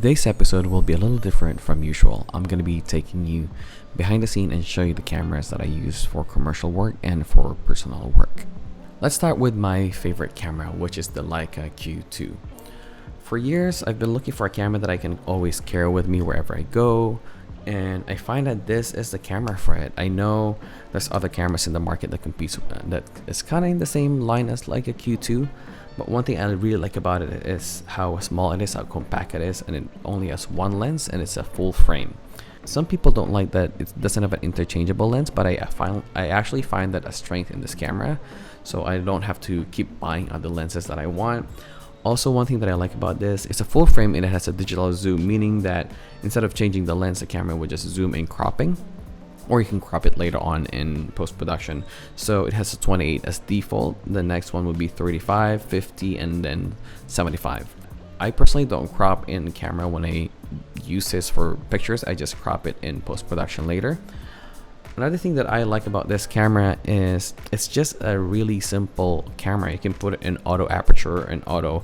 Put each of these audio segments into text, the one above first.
Today's episode will be a little different from usual. I'm going to be taking you behind the scene and show you the cameras that I use for commercial work and for personal work. Let's start with my favorite camera, which is the Leica Q2. For years, I've been looking for a camera that I can always carry with me wherever I go, and I find that this is the camera for it. I know there's other cameras in the market that competes that is kind of in the same line as Leica Q2, but one thing I really like about it is how small it is, how compact it is, and it only has one lens and it's a full frame. Some people don't like that it doesn't have an interchangeable lens, but I actually find that a strength in this camera, so I don't have to keep buying other lenses that I want. Also, one thing that I like about this is a full frame and it has a digital zoom, meaning that instead of changing the lens, the camera would just zoom in cropping, or you can crop it later on in post-production. So it has a 28 as default. The next one would be 35, 50, and then 75. I personally don't crop in camera when I use this for pictures. I just crop it in post-production later. Another thing that I like about this camera is it's just a really simple camera. You can put it in auto aperture and auto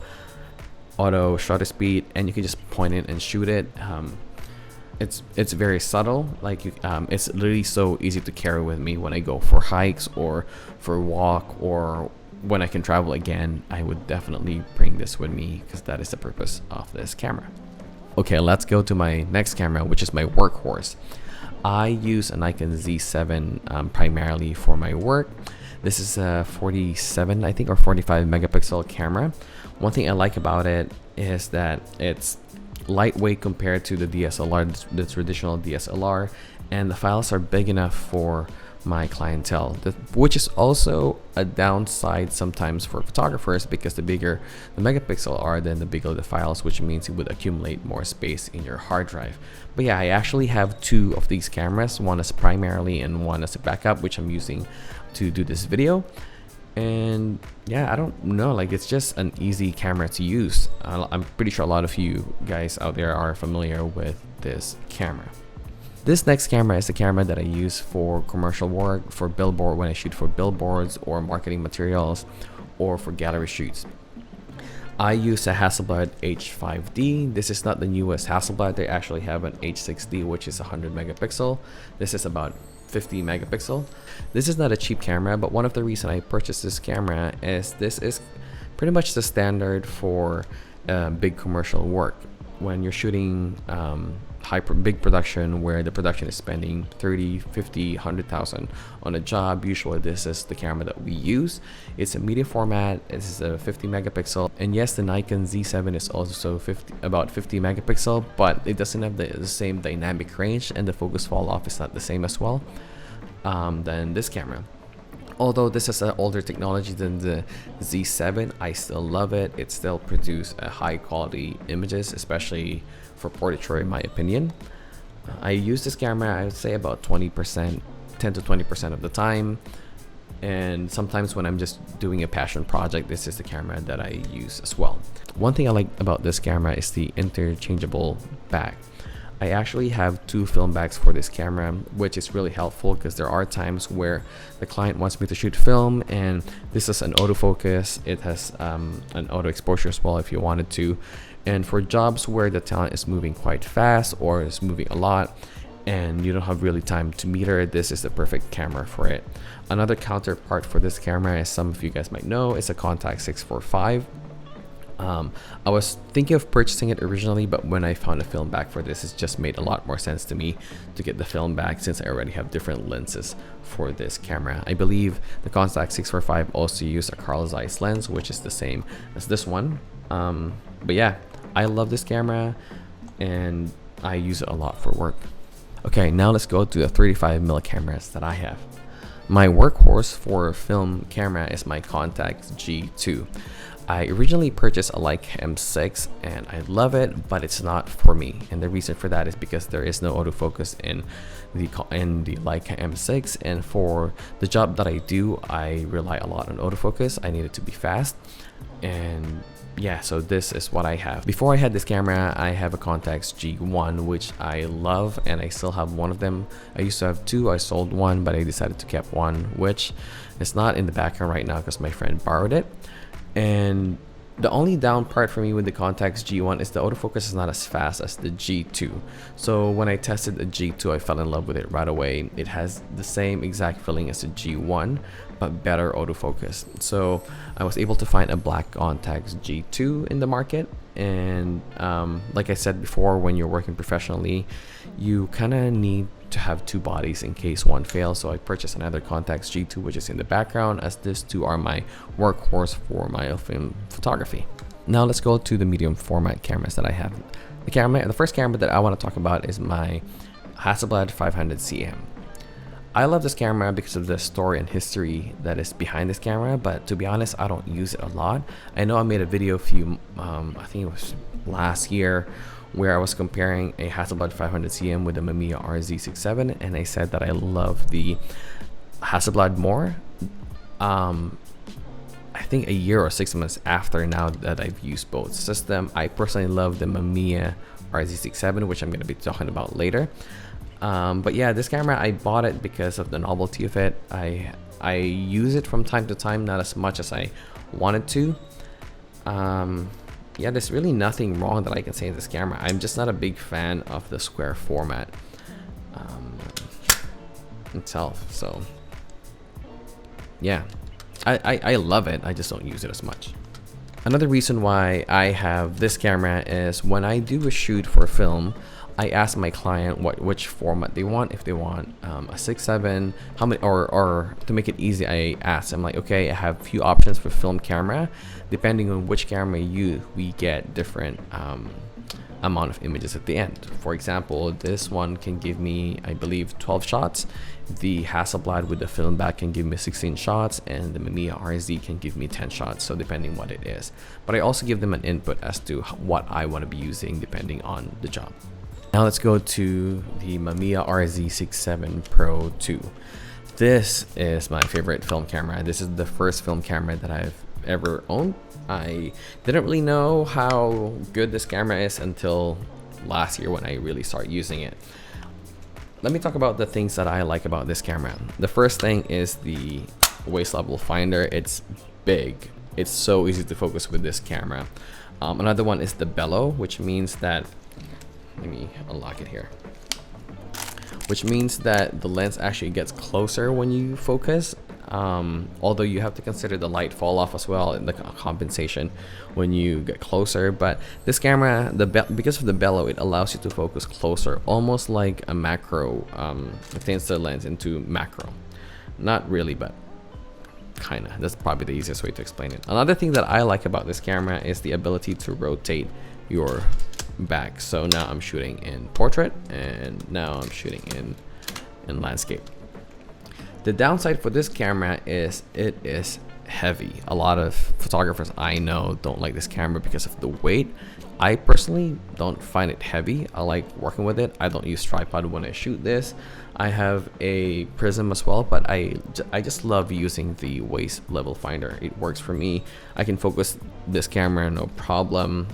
shutter speed, and you can just point it and shoot it. It's very subtle. It's literally so easy to carry with me when I go for hikes or for a walk, or when I can travel again. I would definitely bring this with me because that is the purpose of this camera. Okay, let's go to my next camera, which is my workhorse. I use a Nikon Z7 primarily for my work. This is a 47, I think, or 45 megapixel camera. One thing I like about it is that it's lightweight compared to the DSLR, the traditional DSLR, and the files are big enough for my clientele, which is also a downside sometimes for photographers, because the bigger the megapixel are, then the bigger the files, which means it would accumulate more space in your hard drive. But yeah, I actually have two of these cameras, one as primarily and one as a backup, which I'm using to do this video. And yeah, I don't know, it's just an easy camera to use. I'm pretty sure a lot of you guys out there are familiar with this camera. This next camera is the camera that I use for commercial work, for billboard, when I shoot for billboards or marketing materials, or for gallery shoots. I use a Hasselblad H5D. This is not the newest Hasselblad. They actually have an H6D, which is 100 megapixel. This is about 50 megapixel. This is not a cheap camera, but one of the reasons I purchased this camera is this is pretty much the standard for big commercial work. When you're shooting big production where the production is spending 30, 50, 100,000 on a job, usually this is the camera that we use. It's a media format. This is a 50 megapixel, and yes, the Nikon Z7 is also about 50 megapixel, but it doesn't have the same dynamic range, and the focus fall off is not the same as well than this camera. Although this is an older technology than the Z7, I still love it. It still produces high quality images, especially for portraiture, in my opinion. I use this camera, I would say, about 20%, 10 to 20% of the time. And sometimes when I'm just doing a passion project, this is the camera that I use as well. One thing I like about this camera is the interchangeable back. I actually have two film bags for this camera, which is really helpful because there are times where the client wants me to shoot film, and this is an autofocus. It has an auto exposure as well if you wanted to. And for jobs where the talent is moving quite fast or is moving a lot and you don't have really time to meter, this is the perfect camera for it. Another counterpart for this camera, as some of you guys might know, is a Contax 645. I was thinking of purchasing it originally, but when I found a film bag for this, it just made a lot more sense to me to get the film bag, since I already have different lenses for this camera. I believe the Contax 645 also use a Carl Zeiss lens, which is the same as this one. But yeah, I love this camera and I use it a lot for work. Okay, now let's go to the 35mm cameras that I have. My workhorse for film camera is my Contax G2. I originally purchased a Leica M6 and I love it, but it's not for me. And the reason for that is because there is no autofocus in the Leica M6, and for the job that I do, I rely a lot on autofocus. I need it to be fast, and yeah, so this is what I have. Before I had this camera, I have a Contax G1, which I love, and I still have one of them. I used to have two. I sold one, but I decided to keep one, which is not in the background right now because my friend borrowed it. And The only down part for me with the Contax G1 is the autofocus is not as fast as the G2. So when I tested the G2, I fell in love with it right away. It has the same exact feeling as the G1, but better autofocus. So I was able to find a black Contax G2 in the market. And like I said before, when you're working professionally, you kind of need to have two bodies in case one fails. So I purchased another Contax G2, which is in the background, as these two are my workhorse for my film photography. Now let's go to the medium format cameras that I have. The first camera that I want to talk about is my Hasselblad 500cm. I love this camera because of the story and history that is behind this camera, but to be honest, I don't use it a lot. I know I made a video I think it was last year, where I was comparing a Hasselblad 500cm with a Mamiya Z67, and I said that I love the Hasselblad more. I think a year or 6 months after now that I've used both systems, I personally love the Mamiya Z67, which I'm going to be talking about later. But yeah, this camera, I bought it because of the novelty of it. I use it from time to time, not as much as I wanted to. Yeah, there's really nothing wrong that I can say in this camera. I'm just not a big fan of the square format itself. So yeah, I love it. I just don't use it as much. Another reason why I have this camera is when I do a shoot for film, I ask my client which format they want. If they want a 6.7, how many, or to make it easy, I ask them like, okay, I have a few options for film camera. Depending on which camera you use, we get different amount of images at the end. For example, this one can give me, I believe, 12 shots. The Hasselblad with the film back can give me 16 shots, and the Mamiya RZ can give me 10 shots, so depending what it is. But I also give them an input as to what I want to be using depending on the job. Now let's go to the Mamiya Z67 Pro 2. This is my favorite film camera. This is the first film camera that I've ever owned. I didn't really know how good this camera is until last year when I really started using it. Let me talk about the things that I like about this camera. The first thing is the waist level finder. It's big. It's so easy to focus with this camera. Another one is the bellow, which means that, let me unlock it here, which means that the lens actually gets closer when you focus. Although you have to consider the light fall off as well and the compensation when you get closer. But this camera, because of the bellow, it allows you to focus closer, almost like a macro. It turns the lens into macro. Not really, but kinda. That's probably the easiest way to explain it. Another thing that I like about this camera is the ability to rotate your back. So now I'm shooting in portrait, and now I'm shooting in landscape. The downside for this camera is it is heavy. A lot of photographers I know don't like this camera because of the weight. I personally don't find it heavy. I like working with it. I don't use tripod when I shoot this. I have a prism as well, but I just love using the waist level finder. It works for me. I can focus this camera no problem.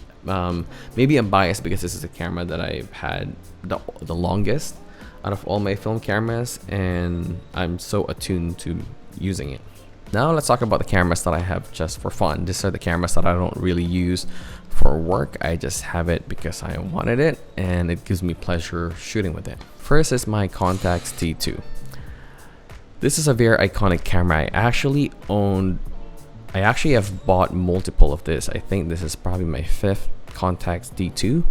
Maybe I'm biased because this is a camera that I've had the longest out of all my film cameras, and I'm so attuned to using it. Now let's talk about the cameras that I have just for fun. These are the cameras that I don't really use for work. I just have it because I wanted it, and it gives me pleasure shooting with it. First is my Contax T2. This is a very iconic camera. I actually have bought multiple of this. I think this is probably my 5th Contax D2.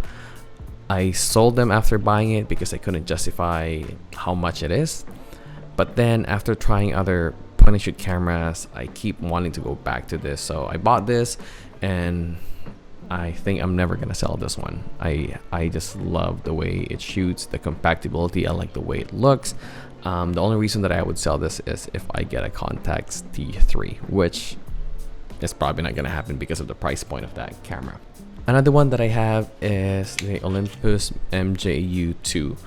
I sold them after buying it because I couldn't justify how much it is. But then after trying other point and shoot cameras, I keep wanting to go back to this. So I bought this, and I think I'm never gonna sell this one. I just love the way it shoots, the compatibility. I like the way it looks. The only reason that I would sell this is if I get a Contax T3, which is probably not gonna happen because of the price point of that camera. Another one that I have is the Olympus MJU2.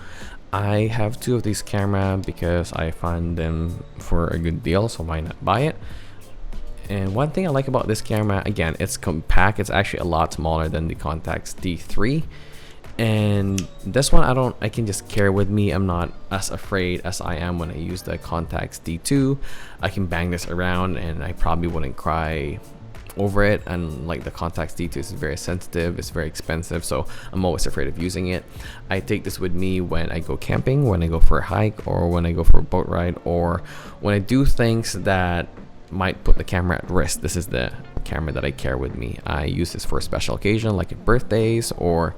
I have 2 of these cameras because I find them for a good deal, so why not buy it? And one thing I like about this camera, again, it's compact. It's actually a lot smaller than the Contax T3. And this one I can just carry with me. I'm not as afraid as I am when I use the Contax D2. I can bang this around and I probably wouldn't cry over it, and like the Contax D2 is very sensitive, it's very expensive, so I'm always afraid of using it. I take this with me when I go camping, when I go for a hike, or when I go for a boat ride, or when I do things that might put the camera at risk. This is the camera that I carry with me. I use this for a special occasion like at birthdays, or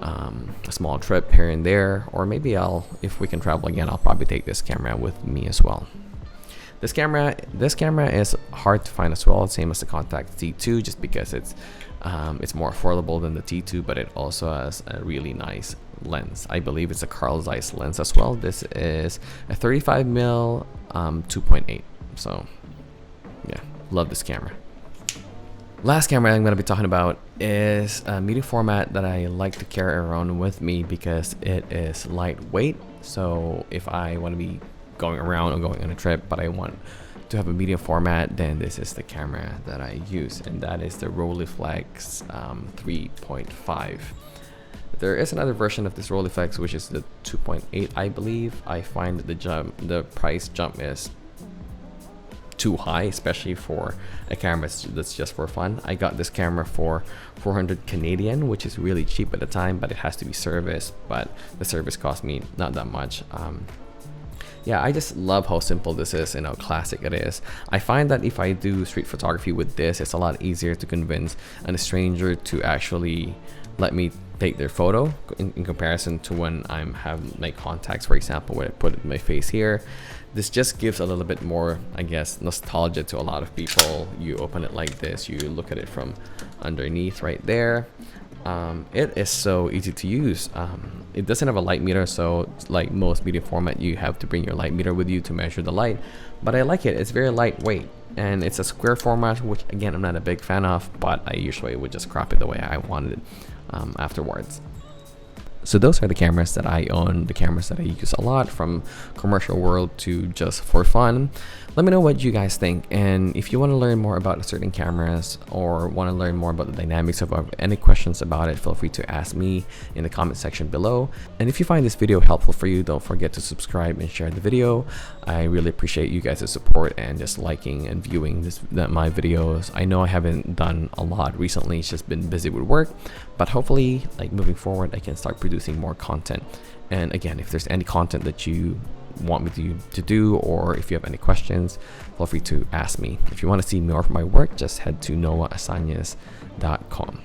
a small trip here and there, or maybe if we can travel again, I'll probably take this camera with me as well. This camera is hard to find as well, same as the Contax D2, just because it's more affordable than the T2, but it also has a really nice lens. I believe it's a Carl Zeiss lens as well. This is a 35mm 2.8. So yeah, love this camera. Last camera I'm going to be talking about is a medium format that I like to carry around with me because it is lightweight. So if I want to be going around or going on a trip, but I want to have a medium format, then this is the camera that I use, and that is the Rolleiflex 3.5. There is another version of this Rolleiflex, which is the 2.8, I believe. I find that the price jump is too high, especially for a camera that's just for fun. I got this camera for 400 Canadian, which is really cheap at the time, but it has to be serviced, but the service cost me not that much. Yeah, I just love how simple this is and how classic it is. I find that if I do street photography with this, it's a lot easier to convince a stranger to actually let me take their photo in comparison to when I'm have my contacts, for example, where I put my face here. This just gives a little bit more, I guess, nostalgia to a lot of people. You open it like this, you look at it from underneath right there. It is so easy to use. It doesn't have a light meter, so like most medium format, you have to bring your light meter with you to measure the light, but I like it. It's very lightweight, and it's a square format, which again I'm not a big fan of, but I usually would just crop it the way I wanted it afterwards. So those are the cameras that I own, the cameras that I use a lot, from commercial world to just for fun. Let me know what you guys think, and if you want to learn more about certain cameras or want to learn more about the dynamics of any questions about it, feel free to ask me in the comment section below. And if you find this video helpful for you, don't forget to subscribe and share the video. I really appreciate you guys' support and just liking and viewing my videos. I know I haven't done a lot recently, it's just been busy with work, but hopefully, like moving forward, I can start producing more content. And again, if there's any content that you want me to do, or if you have any questions, feel free to ask me. If you want to see more of my work, just head to noahasanyas.com.